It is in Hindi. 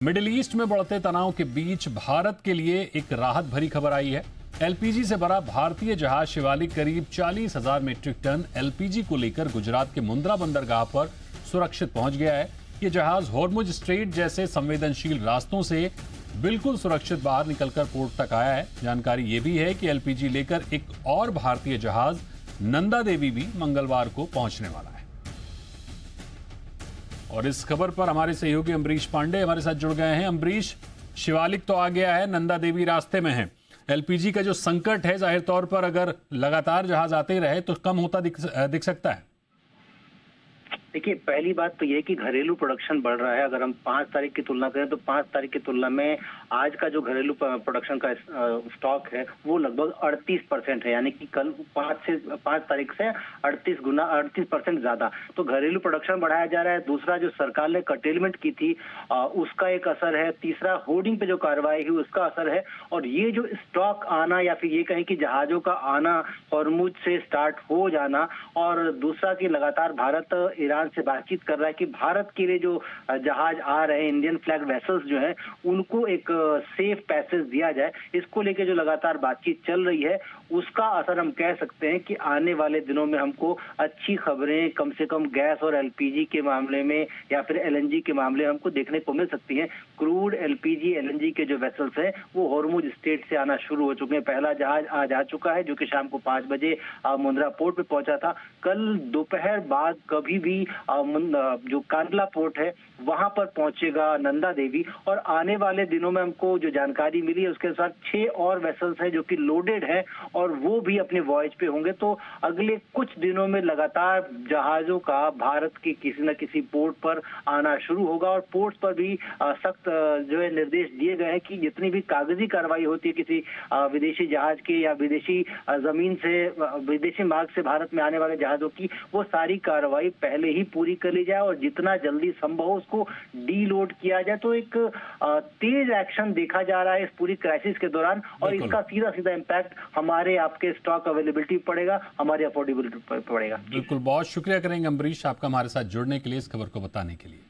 मिडिल ईस्ट में बढ़ते तनाव के बीच भारत के लिए एक राहत भरी खबर आई है। एलपीजी से भरा भारतीय जहाज शिवालिक करीब 40,000 मीट्रिक टन एलपीजी को लेकर गुजरात के मुंद्रा बंदरगाह पर सुरक्षित पहुंच गया है। ये जहाज हॉर्मुज स्ट्रेट जैसे संवेदनशील रास्तों से बिल्कुल सुरक्षित बाहर निकलकर पोर्ट तक आया है। जानकारी ये भी है कि एलपीजी लेकर एक और भारतीय जहाज नंदा देवी भी मंगलवार को पहुंचने वाला है। और इस खबर पर हमारे सहयोगी अम्बरीश पांडे हमारे साथ जुड़ गए हैं। अम्बरीश, शिवालिक तो आ गया है, नंदा देवी रास्ते में है। एलपीजी का जो संकट है, जाहिर तौर पर अगर लगातार जहाज आते रहे तो कम होता दिख सकता है। देखिए, पहली बात तो ये कि घरेलू प्रोडक्शन बढ़ रहा है। अगर हम 5 तारीख की तुलना करें तो 5 तारीख की तुलना में आज का जो घरेलू प्रोडक्शन का स्टॉक है वो लगभग 38% है, यानी कि कल 5 तारीख से 38% ज्यादा। तो घरेलू प्रोडक्शन बढ़ाया जा रहा है। दूसरा, जो सरकार ने कर्टेलमेंट की थी उसका एक असर है। तीसरा, होर्डिंग पे जो कार्रवाई हुई उसका असर है। और ये जो स्टॉक आना या फिर ये कहें कि जहाजों का आना हॉर्मुज से स्टार्ट हो जाना, और दूसरा कि लगातार भारत ईरान से बातचीत कर रहा है कि भारत के लिए जो जहाज आ रहे हैं, इंडियन फ्लैग वेसल्स जो हैं, उनको एक सेफ पैसेज दिया जाए। इसको लेके जो लगातार बातचीत चल रही है उसका असर हम कह सकते हैं कि आने वाले दिनों में हमको अच्छी खबरें कम से कम गैस और एलपीजी के मामले में या फिर एलएनजी के मामले में हमको देखने को मिल सकती हैं। क्रूड, एलपीजी, एलएनजी के जो वेसल्स हैं वो हॉर्मुज स्ट्रेट से आना शुरू हो चुके हैं। पहला जहाज आज आ चुका है जो कि शाम को 5 बजे मुंद्रा पोर्ट पे पहुंचा था। कल दोपहर बाद कभी भी जो कांडला पोर्ट है वहां पर पहुंचेगा नंदा देवी। और आने वाले दिनों में हमको जो जानकारी मिली है उसके अनुसार 6 और वेसल्स हैं जो कि लोडेड हैं और वो भी अपने वॉयज पे होंगे। तो अगले कुछ दिनों में लगातार जहाजों का भारत के किसी न किसी पोर्ट पर आना शुरू होगा। और पोर्ट पर भी सख्त जो है निर्देश दिए गए हैं कि जितनी भी कागजी कार्रवाई होती है किसी विदेशी जहाज के या विदेशी जमीन से विदेशी मार्ग से भारत में आने वाले जहाजों की, वो सारी कार्रवाई पहले ही पूरी कर ली जाए और जितना जल्दी संभव हो उसको डीलोड किया जाए। तो एक तेज एक्शन देखा जा रहा है इस पूरी क्राइसिस के दौरान और इसका सीधा सीधा इम्पैक्ट हमारे आपके स्टॉक अवेलेबिलिटी पड़ेगा, हमारी अफोर्डेबिलिटी पर पड़ेगा। बिल्कुल, बहुत शुक्रिया करेंगे अम्बरीश आपका हमारे साथ जुड़ने के लिए, इस खबर को बताने के लिए।